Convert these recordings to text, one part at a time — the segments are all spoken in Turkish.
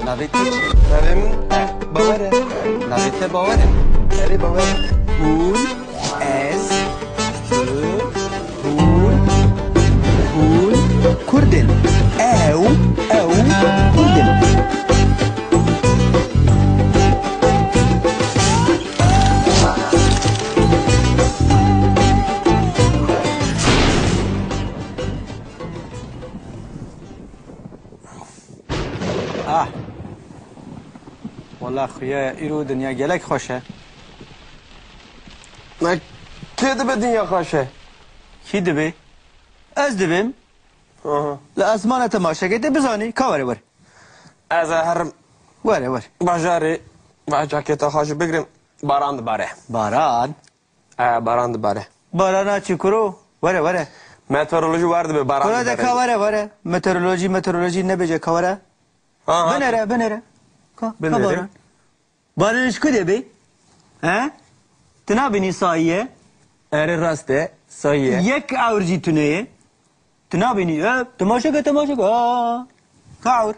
Navê te çi? Navê min Bawer e. Navê te bawer e? Erê Bawer e. Hûn, ez, tu, hûn, hûn, Kurdin. Ew, Kurdin. Ah. Vallahi xuya îro dinya gelek xweş e. Ne kê dibe dinya xweş e? Kî dibe? Ez dibim. Li esmana temaşekê te bizanî. Ka were were. Ez ê herim Were were. bajarê ve caketa xwe jî bigirim. Baran dibare. Baran. Baran dibare. Barana çi kuro? Were were. Meteoroloji war dibe baran Kura de ka were were. Meteoroloji ne bece ka were. Binere. Ka Binere. baran. Baran iş ku debe? He? Tina bini sahiye. Erê rast e. Sayî e. Yek awrjî tuneye. Tina bini. Temaşeke. Ka awr.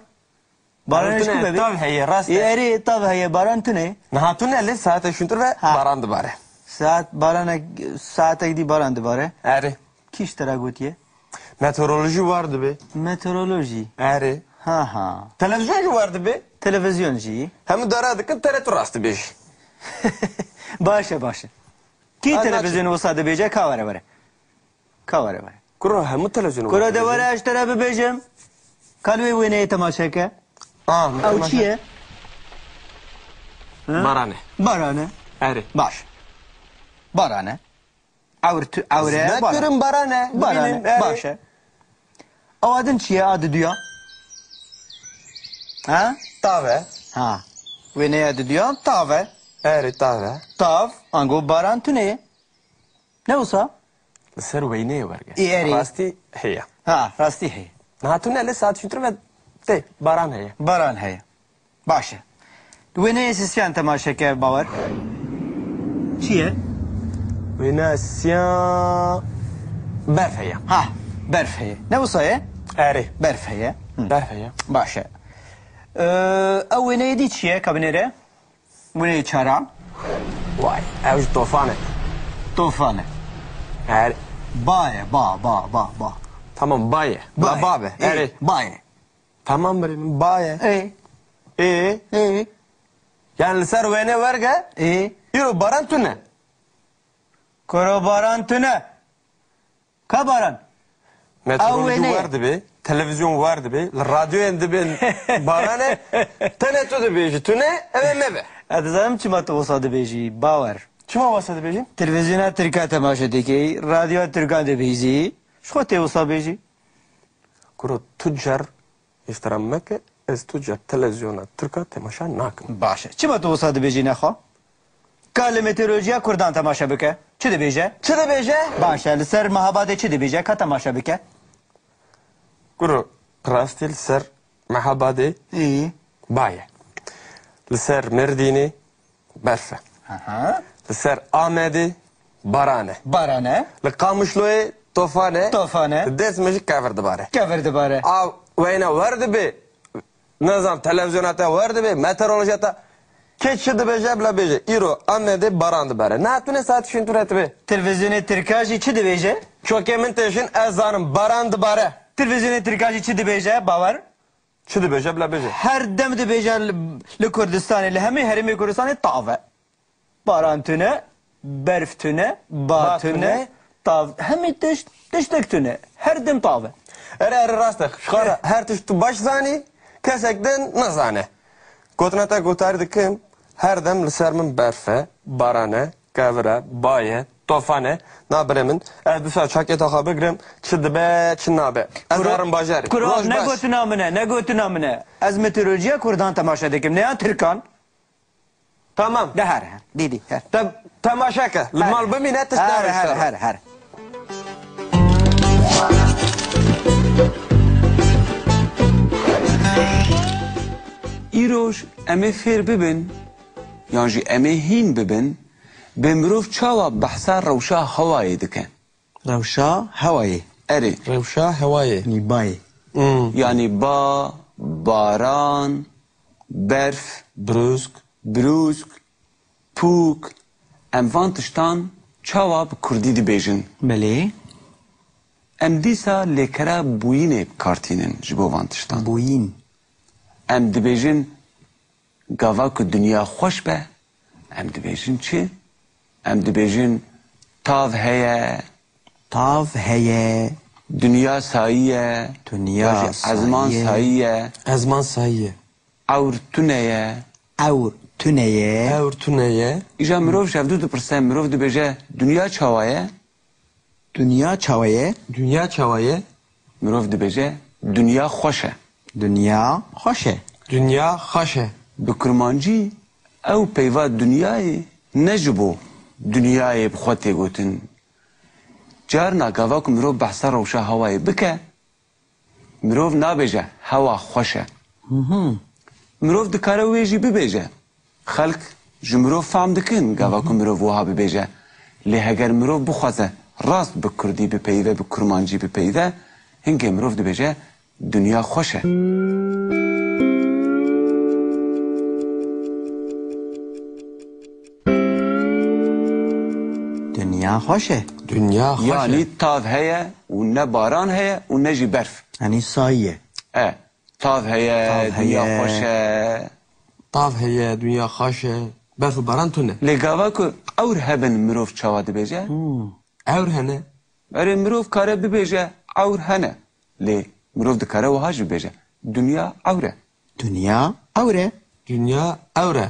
Baran iş ku bebe? Tav heye rast e. Eri tav heye baran tune. Nihatûn elê saetê şûntir ve baran dibare. Saate gidî baran dibare. Erê. Kîş te re gotiye? Meteoroloji war dibe. Meteoroloji. Erê. Ha. Televizyon jî war dibe. Televizyon jî. Hemû dara dikin tere tu rast dibêjî. Baş. Kî Az televizyonu wisa dibêje ka were. Kuro hemû televizyonu war. Kura de were eş te re bibêjim. Kalwê wêneyê temaşeke. Ew çi ye? Baran e. Baran e. Erê. Baş. Baran e. Awre Ne görün baran e. Baran e. Baş e. Ew adin çi ye adı duya? Ha? Tav e. Ha. Wêneyê adı duya tav e. Erê tav e. Tav. Ango baran tune ye. Ne wisa? Li ser weyneyê werge. Erê. Rastî heye. Ha. Rastî heye. Nihatûn elê saet şûntir ve tê baran heye. Baran heye. Baş e. Wêneyê sisyan temaşeke bawer. Çi ye? Wêne siyan berf heye. Ha. Berf heye. Ne wisa ye? Erê. Berf heye. Berf heye. Baş e. Ew wêneyê dî çi ye ka binêre? Wêneyê çara. Vay. Ew jî tofan e. Tofan e. Erê. Ba ye. Ba. Tamam baye. Ba be. Erê. Ba ye. Tamam birinin baye. Yani li ser wêne werge. Îro baran tune. Koro baran tune. Ka baran. Meteoroloji Wêne. war dibe. Televizyon war dibe. Li radyoyên dibin baran e. Tene tu dibêjî tune ev meve. Ez dizanim çima tu wisa dibêjî bawer. Çima wasa dibêjî? Televizyona Tirka temaşe dikî, radyoya Tirka dibêjî. Ji xwe tê wisa bêjî. Kuro tucar ihtiram meke. Ez tucar televizyona Türka temaşa nakim. Baş e. Çima tu wisa dibêjî nexwe? Ka li meteorolojiya Kurdan temaşe bike. Çi dibêje? Çi dibêje? Baş e. Li ser mehabadê çi dibêje? Ka temaşe bike. Kuro rastî li ser mehabadê baye. Li ser Merdînê berf e. Li ser Amedê baran e. Baran e. Li Qamişloyê tofan e. Tofan e. Li Dêrsimê jî kevir dibare. Kevir dibare. Av wêne wer dibe. Nizam televizyona te wer dibe. Meteorolojiya te kê çi dibêje bila bêje. Îro Amedê baran dibare. Natune saet şûntir hetibe. Televizyona Tirka jî çi dibêje? Çokê min têjin ez zanim baran dibare. Televizyona Tirka jî çi dibêje bawer? Çi dibêje bila bêje. Her dem dibêje li Kurdistanê li hemê herêmê Kurdistanê tav e. Baran tune, berf tune, ba tune, tav. Hemê tiştek tune. Her dem tav e. Erê rast e. Xwara her tişt tu baş zanî kesek din nizane. Gotina te gotarî dikim her dem li ser min berf e, baran e, kevir e, baye, tofan e. Nabire min ez disa çaketa xwe bigirim çi dibe çi nabe. Ez harim bajarî. Kur'an ne gotina mine. Ez meteorolojiya Kurdan temaşe dikim. Ne ya Tirkan? Tamam. De her. Didi her. Temaşa ke. Li mal bimîne tişt nabe. Her. Îroj em ê fêr bibin yan jî em ê hîn bibin bê mirov çawa behsa rewşa hewayê dikin. Rewşa hewayê. Erê. Rewşa hewayê. Nîbayê. Yani ba, baran, berf, Brusk. brusk, pûk, em van tiştan çawa bi Kurdî dibêjin. بله Em dîsa lêkera bûyînê bikartînin ji bo van tiştan. بوین Em dibêjin gava ku dünya xweş be, em dibêjin çi? Em dibêjin tav heye, تاو هیه dünya sayiye, Dünya ezman sayiye. sayiye, Ezman sahiye. awr tuneye. او تونیه Eur tuneye. İja mirov şevdû dipirse mirov dibêje dünya çawaye, دنیا چاویه Dünya çavaye. mirov dibêje dünya xweş e. دنیا خوشه Dünya haşe. Bi kurmancî ew peyva dünyayê ne ji bo dünyayê bi xwe tê gotin. Carna gava ku mirov behsa rewşa hewayê bike, mirov nabêje hewa xweş e. Mirov dikare wê jî bibêje. Xelk ji mirov fehm dikin gava ku mirov wiha bibêje. Lê heger mirov bixwaze rast bi Kurdî bipeyve, bi kurmancî bipeyve, hingê mirov dibêje dünya xweş e. دنیا خوشه Dünya haşe. Yani tav heye û ne baran heye û ne jî berf. یعنی سایه Tav heye, Tav dünya heye. xweş e. Tav heye. Dünya haşe. Berfu baran tune. Lê gava ku ewr hebin mirov çawa dibêje, Eur hene. erê mirov kare bibêje ewr hene. Lê mirov dikare wiha jî bibêje dünya ewr e. دنیا اوره Dünya evre.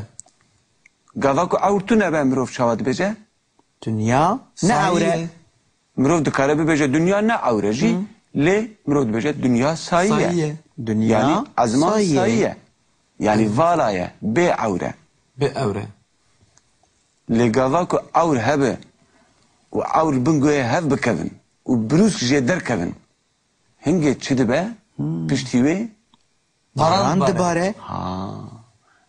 Gava ku ewr tune be mirov çawa dibêje, دنیا نه اوره mirov dikare bibêje dünya ne ewr e jî, lê mirov dibêje dünya sayiye. Sahiye. دنیا Yani ezman سایه sayiye. Yani valaye, bê ewr e. Be evre. Lê gava ku ewr hebe û ewr bingoyê hev bikevin û brûsk jê derkevin, hingê çi dibe piştî wê? باران bare. دباره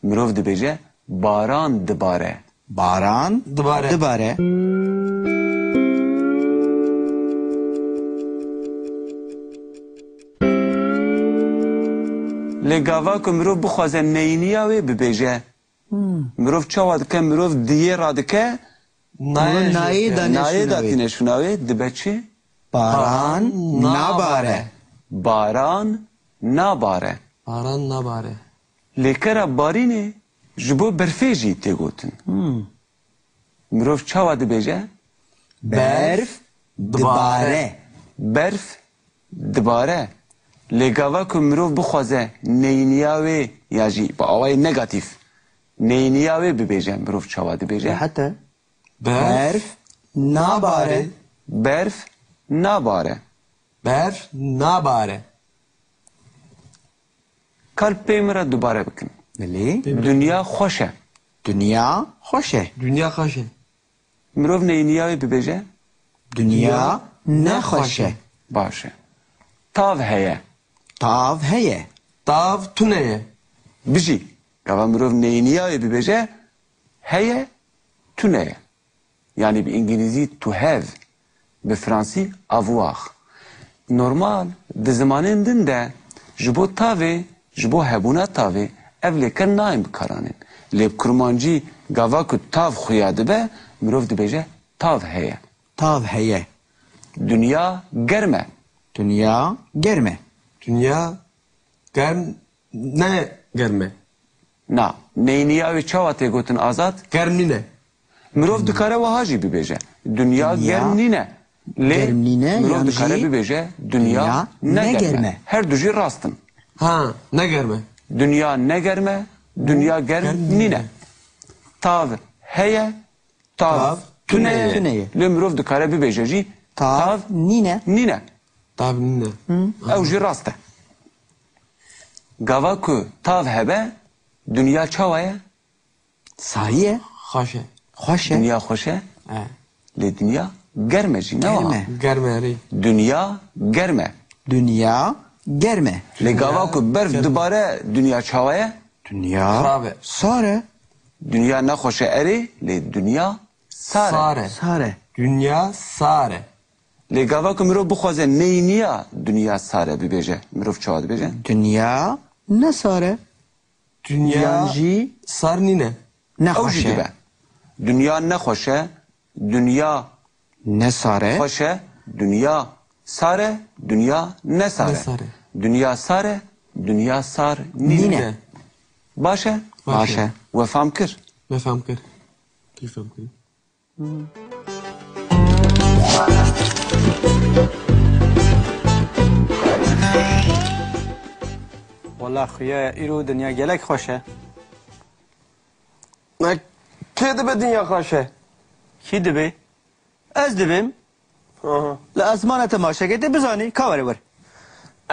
Mirov dibêje baran dibare. باران Dibare. دباره Lê gava ku mirov bixwaze neyniya wê bibêje, mirov çawa dike, mirov diyê radike, Naye. Naye jeke. dane. nayê şuna datîne şuna wê dibe çi? باران نباره Baran nabare. Baran nabare. Lêkera barînê ji bo berfê jî tê gotin. Mirov çawa dibêje? برف دباره Berf dibare. Lê gava ku mirov bixwaze neyniya wê ya jî bi awayê negatif neyniya wê bibêje, mirov çawa dibêje? حتی Berf. برف نباره Berf nabare. Ber nabare. Kal pê min re dubare bikin. بله Dünya xweş e. دنیا خوشه Dünya haşe. Mirov neyniya wê bibêje? دنیا نخوشه Baş e. Tav heye. تاو هیه Tav tuneye. Bijî. Gava mirov neyniya wê bibêje heye tuneye. Yani bi İngilizî to have. Bi Fransî avoir. Normal di zimanên din de ji bo tavê, ji bo hebûna tavê ev lêker nayên bikaranîn. Lê bi kurmancî gava ku tav xuya dibe mirov dibêje tav heye. تاو هیه Dünya germ e. دنیا گرمه Dünya germ ne germe? Na, neyniya wê çawa tê gotin azad? Germine. Mirov dikare wiha jî bibêje. Dünya germ nîne. Lê germ nîne, mirov yan dikare jî bibêje dünya dünya ne ne germ germ e. e. Her du jî rastin. Ha ne germe? Dünya ne germ e, dünya germ germ nîne. Tav heye, tav Tav tuneye. tuneye. Lê mirov dikare bibêje jî تاو نینه nîne. Tav nine. Ew jî rast e. Gava ku tav hebe, dünya çawa ye? سایه Haşe. خوشه Dünya xweş e. He. Lê dünya germ e jî ne wa? Germ e. Germe ri. Dünya germ e. دنیا گرمه Lê gava ku berf dibare dünya çawa ye? دنیا Xarabe. ساره Dünya nexweş e erê, lê dünya sar e. Sare. ساره Dünya sare. Lê gava ku mirov bixwaze neyniya dünya sar e bibêje, mirov çawa dibêje? دنیا نه ساره Dünya jî sar nîne. Ew jî dibe. Dünya nexweş e, dünya ne sare? xweş e, dünya sar e, dünya ne sar e. Ne sar e? Dünya sar e, dünya sar Nîne. nîne. Baş e? Baş e. We fam kir. Me fem kir. Kî fem kir? Valla xuya îro dinya gelek xweş e. Ne kê dibe dünya xweş e? Kî dibe? Ez dibim. Aha. Li esmana temaşeke de bizanî ka were were.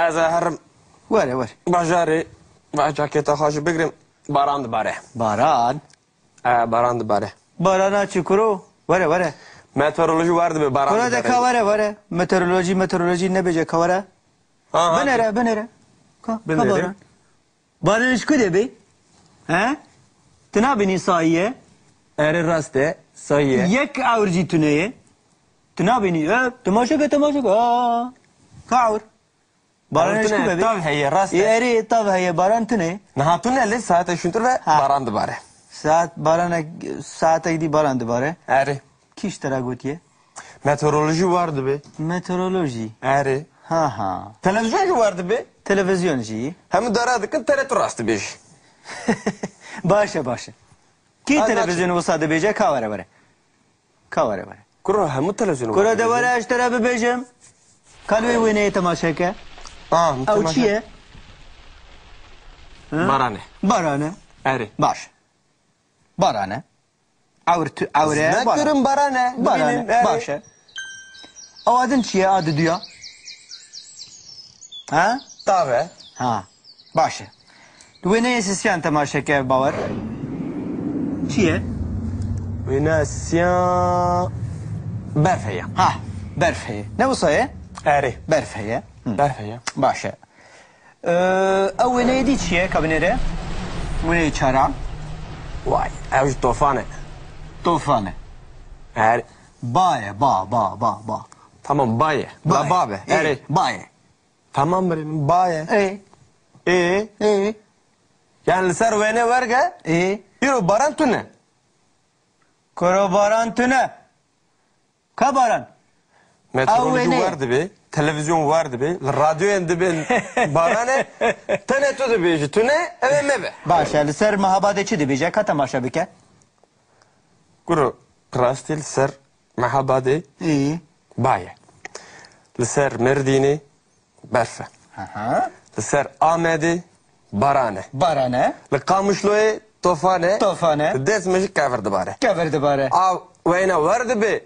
Ez ê herim Were were. bajarê ve caketa xwe jî bigirim baran dibare. Baran. Baran dibare. Barana çi kuro? Were were. Meteoroloji var dibe baran Kura de ka were were. Meteoroloji ne bece ka were. Binere binere. Ka Binere. baran. Baran iş ku debi? He? Tina bini sahiye. Eri rast e sayı. Yek avurci tüneye. Tina bini. Temaşeke. Ka avur. Baran iş ku bebi? Tav heye rast e. Eri tav heye baran tüne. Nahatun eli saate şuntur ve Ha. baran dibare. Saate gidi baran dibare. Eri. Kiş tera gotiye? Meteoroloji var dibe. Meteoroloji. Eri. Ha. Televizyon jî var dibe. Televizyon jî. Hem dara dikin TRT rast dibe jî. Başa. Ki Hadi televizyonu olsa da bece ka vere. Ka vere. Kuru hemu televizyonu var. Kura da vere eştera bebecem. Kalve vene temaşeke. Ev çiye? Barane. Barane. Eri. Baş. Barane. Avre. Ne kırım barane. Barane. Başa. O adın çiye adı diyor. Ha? Tabi. Ha. Başa. Vene sisyan temaşeke bavar. Çiye? Venasyan. Berfeya. Ha. Berfeye. Ne bu sayı? Eri. Berfeye. Berfeya. Başa. Ev veneydi çiye kabinere? Veney çara. Vay. Ev jî tofane. Tufane. Eri. Baye. Ba. Tamam baye. La babe. Eri. Baye. Tamam benim baye. Yani ser vene verge. Yürü baran tüne. Koro baran tüne. Ka baran. Meteoroloji Avene. vardı be. Televizyon vardı be. Radyo yendi be. Barane. Tene tudu be. Tüne eve meve. Başa. Ser mahabade çi dibece ka temaşa bike. Kuru. Prastil ser mahabade. Baye. Ser merdini. Berfe. Ser amedi. Barane. Barane. Kamışloye tofane. Tofane. Desmeci kaverdi bare. Keverdi bare. Av veyna vardı be.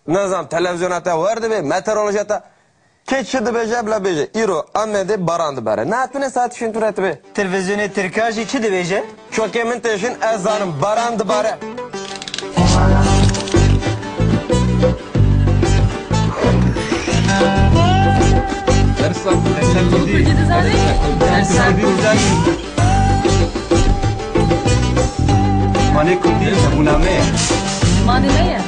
Nazam televizyonata vardı be. Meteorolojata. Keçidi be jebla beje. İro amedi barandı bare. Ne atmine saat işin tureti be. Televizyonu Türkajı çi dibece? Şokemin teşin ezanım barandı bare. Mane kundi sabuname. Mane ne ya?